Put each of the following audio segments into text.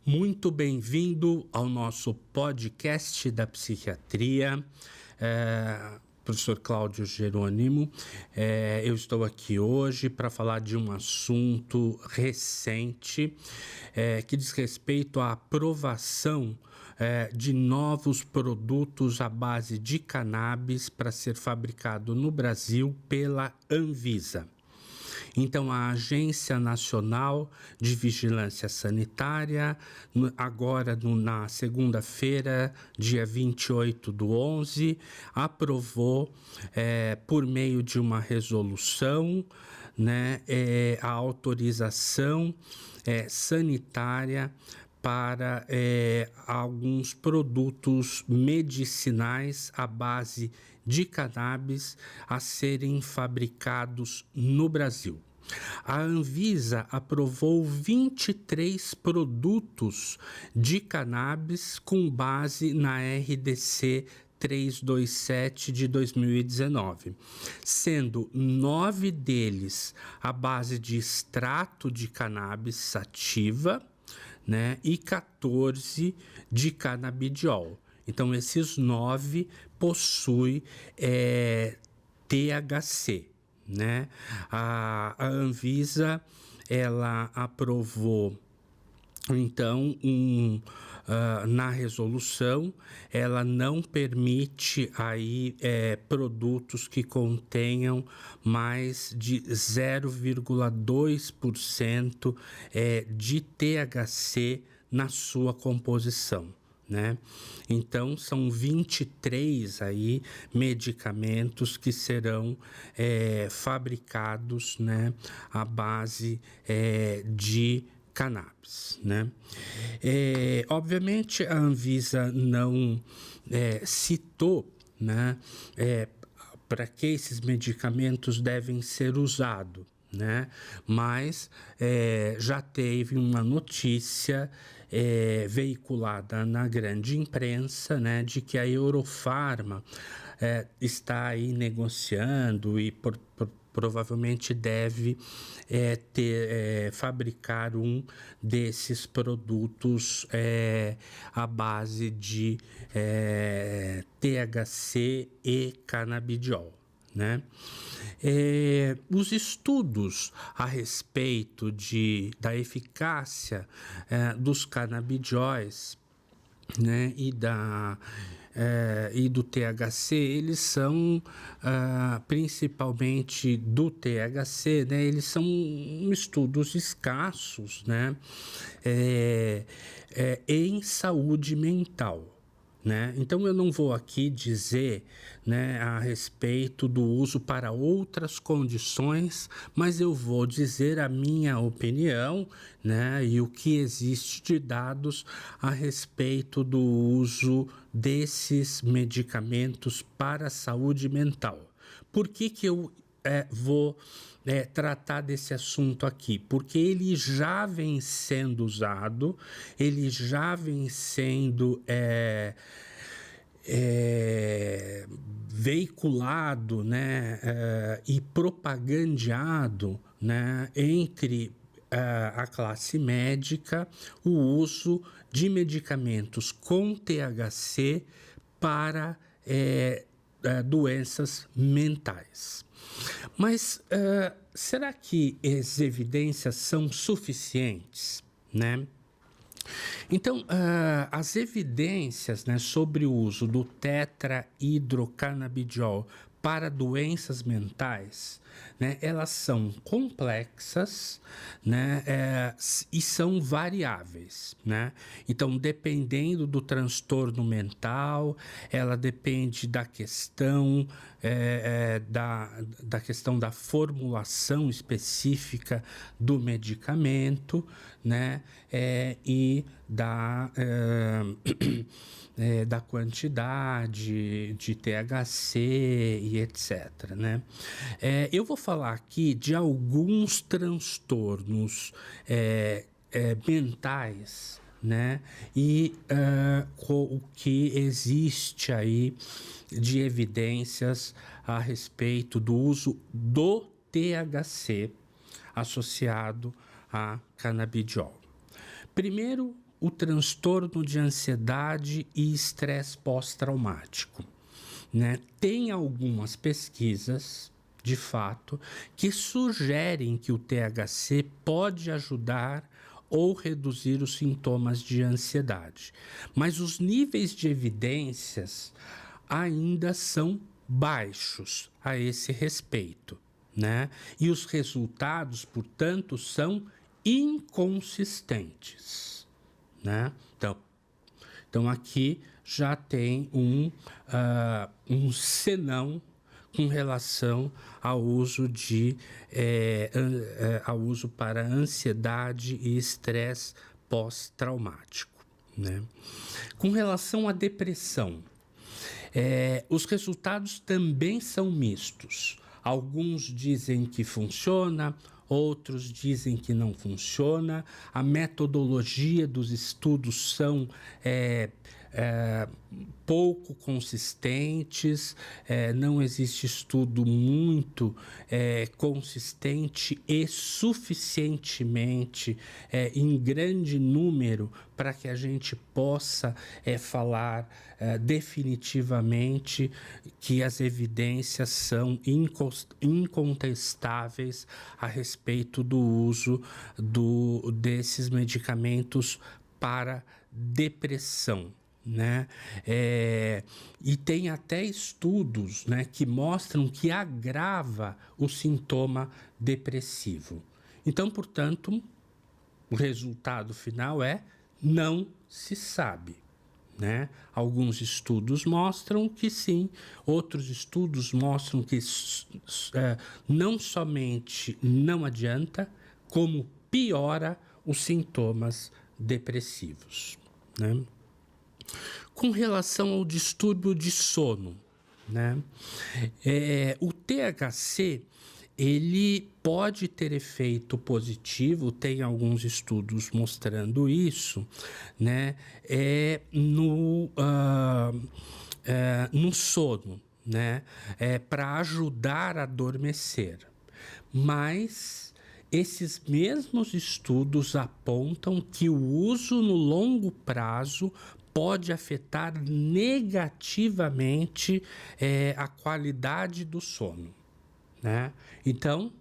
Muito bem-vindo ao nosso podcast da psiquiatria, professor Cláudio Jerônimo. Eu estou aqui hoje para falar de um assunto recente que diz respeito à aprovação de novos produtos à base de cannabis para ser fabricado no Brasil pela Anvisa. Então, a Agência Nacional de Vigilância Sanitária, agora na segunda-feira, dia 28/11, aprovou, por meio de uma resolução, a autorização sanitária para alguns produtos medicinais à base de cannabis a serem fabricados no Brasil. A Anvisa aprovou 23 produtos de cannabis com base na RDC 327 de 2019, sendo 9 deles à base de extrato de cannabis sativa, e 14 de canabidiol. Então, esses 9 possuem THC, A Anvisa, ela aprovou, então, na resolução, ela não permite aí produtos que contenham mais de 0,2% de THC na sua composição. Então, são 23 aí medicamentos que serão fabricados, à base de cannabis, Obviamente, a Anvisa não citou, para que esses medicamentos devem ser usados, mas já teve uma notícia veiculada na grande imprensa, de que a Eurofarma está aí negociando e provavelmente deve fabricar um desses produtos à base de THC e canabidiol. Os estudos a respeito da eficácia dos canabidióis, e do THC, eles são principalmente do THC, eles são estudos escassos, em saúde mental. Então, eu não vou aqui dizer a respeito do uso para outras condições, mas eu vou dizer a minha opinião, e o que existe de dados a respeito do uso desses medicamentos para a saúde mental. Por que eu vou tratar desse assunto aqui? Porque ele já vem sendo usado, ele já vem sendo veiculado, e propagandeado, entre a classe médica, o uso de medicamentos com THC para doenças mentais. Mas será que as evidências são suficientes, Então, as evidências sobre o uso do tetrahidrocanabidiol para doenças mentais, elas são complexas, e são variáveis, Então, dependendo do transtorno mental, ela depende da questão da questão da formulação específica do medicamento, e da quantidade de THC e etc, eu vou falar aqui de alguns transtornos mentais, e o que existe aí de evidências a respeito do uso do THC associado a canabidiol. Primeiro, o transtorno de ansiedade e estresse pós-traumático, né? Tem algumas pesquisas, de fato, que sugerem que o THC pode ajudar ou reduzir os sintomas de ansiedade, mas os níveis de evidências ainda são baixos a esse respeito, né? E os resultados, portanto, são inconsistentes, né? Então aqui já tem um senão com relação ao uso ao uso para ansiedade e estresse pós-traumático, né? Com relação à depressão, os resultados também são mistos. Alguns dizem que funciona, outros dizem que não funciona. A metodologia dos estudos são pouco consistentes, não existe estudo muito consistente e suficientemente em grande número para que a gente possa falar definitivamente que as evidências são incontestáveis a respeito do uso desses medicamentos para depressão, né? E tem até estudos, né, que mostram que agrava o sintoma depressivo. Então, portanto, o resultado final não se sabe, né? Alguns estudos mostram que sim, outros estudos mostram que não somente não adianta, como piora os sintomas depressivos, né? Com relação ao distúrbio de sono, né? O THC, ele pode ter efeito positivo, tem alguns estudos mostrando isso, né? No sono, né? Para ajudar a adormecer. Mas esses mesmos estudos apontam que o uso no longo prazo pode afetar negativamente a qualidade do sono, né? Então,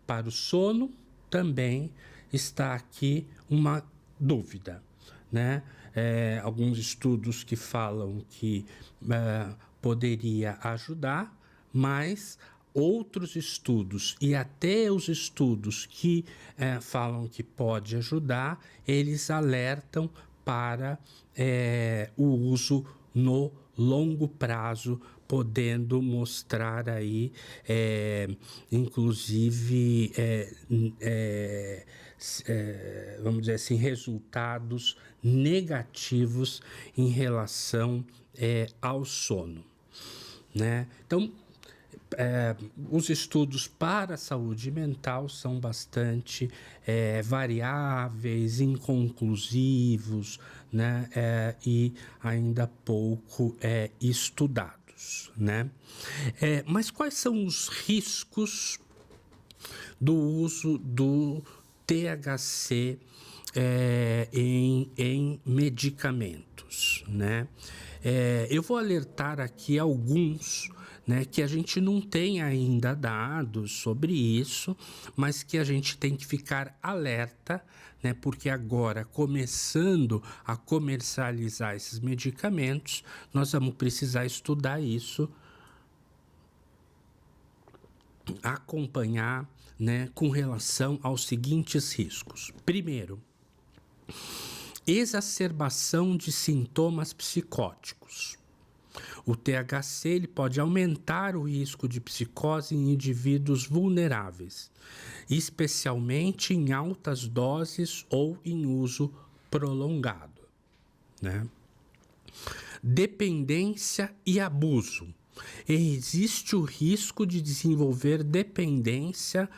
para o sono também está aqui uma dúvida, né? Alguns estudos que falam que poderia ajudar, mas outros estudos e até os estudos que falam que pode ajudar, eles alertam para o uso no longo prazo, podendo mostrar aí, inclusive, vamos dizer assim, resultados negativos em relação ao sono, né? Então, os estudos para a saúde mental são bastante variáveis, inconclusivos, né? E ainda pouco estudados, né? Mas quais são os riscos do uso do THC em medicamentos, né? Eu vou alertar aqui alguns, né, que a gente não tem ainda dados sobre isso, mas que a gente tem que ficar alerta, né, porque agora, começando a comercializar esses medicamentos, nós vamos precisar estudar isso, acompanhar, né, com relação aos seguintes riscos. Primeiro, exacerbação de sintomas psicóticos. O THC ele pode aumentar o risco de psicose em indivíduos vulneráveis, especialmente em altas doses ou em uso prolongado, né? Dependência e abuso. Existe o risco de desenvolver dependência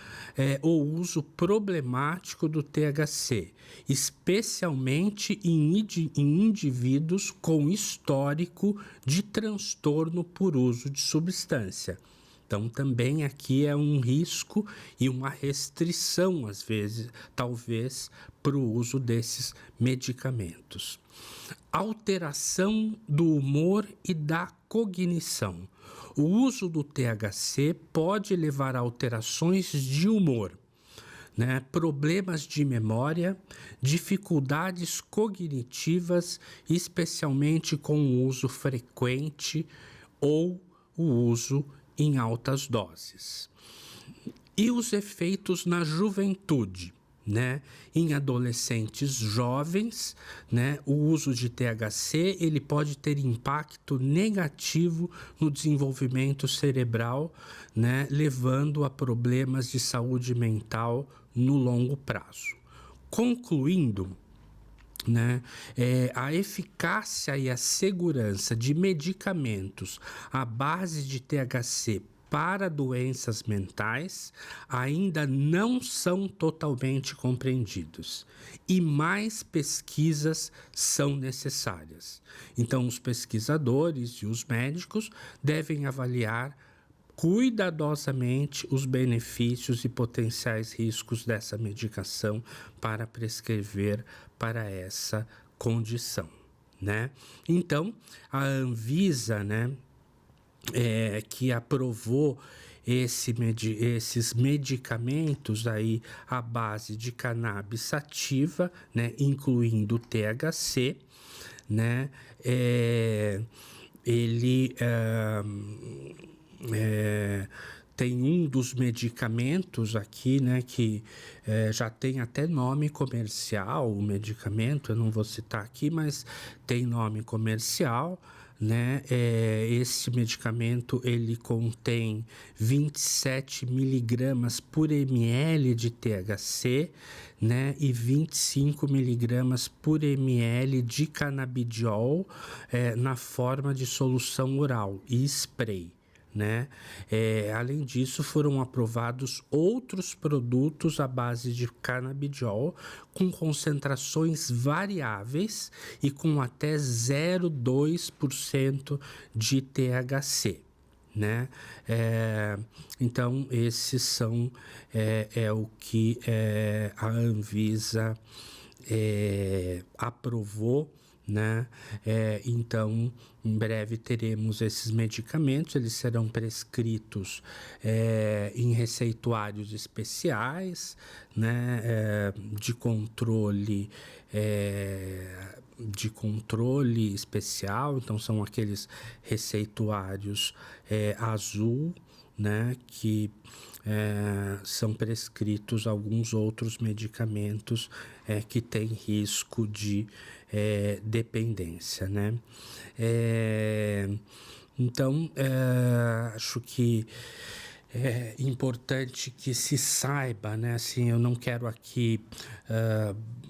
ou uso problemático do THC, especialmente em indivíduos com histórico de transtorno por uso de substância. Então, também aqui é um risco e uma restrição, às vezes, talvez, para o uso desses medicamentos. Alteração do humor e da cognição. O uso do THC pode levar a alterações de humor, né? Problemas de memória, dificuldades cognitivas, especialmente com o uso frequente ou o uso em altas doses. E os efeitos na juventude, né? Em adolescentes jovens, né? O uso de THC ele pode ter impacto negativo no desenvolvimento cerebral, né? Levando a problemas de saúde mental no longo prazo. Concluindo, né, a eficácia e a segurança de medicamentos à base de THC para doenças mentais ainda não são totalmente compreendidos e mais pesquisas são necessárias. Então, os pesquisadores e os médicos devem avaliar cuidadosamente os benefícios e potenciais riscos dessa medicação para prescrever para essa condição, né? Então, a Anvisa, né, que aprovou esses medicamentos aí à base de cannabis sativa, né, incluindo o THC, né, ele tem um dos medicamentos aqui, né, que já tem até nome comercial, o medicamento, eu não vou citar aqui, mas tem nome comercial, né? Esse medicamento, ele contém 27 miligramas por ml de THC, né? E 25 miligramas por ml de canabidiol na forma de solução oral e spray, né? Além disso, foram aprovados outros produtos à base de canabidiol com concentrações variáveis e com até 0,2% de THC, né? Então, esses são o que a Anvisa aprovou, né? Então, em breve teremos esses medicamentos, eles serão prescritos em receituários especiais, né? De controle especial, então são aqueles receituários azul, né? Que são prescritos alguns outros medicamentos que têm risco de dependência, né? Então, acho que é importante que se saiba, né? Assim, eu não quero aqui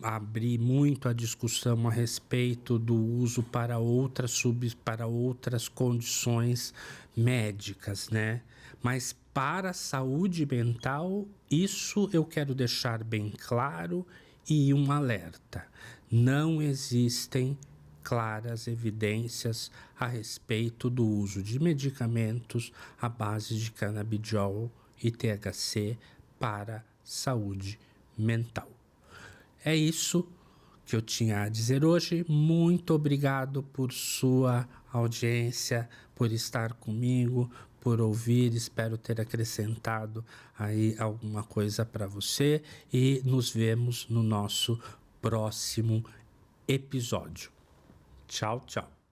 abrir muito a discussão a respeito do uso para outras condições médicas, né? Mas para a saúde mental, isso eu quero deixar bem claro e um alerta. Não existem claras evidências a respeito do uso de medicamentos à base de canabidiol e THC para saúde mental. É isso que eu tinha a dizer hoje. Muito obrigado por sua audiência, por estar comigo, por ouvir. Espero ter acrescentado aí alguma coisa para você e nos vemos no nosso próximo episódio. Tchau, tchau.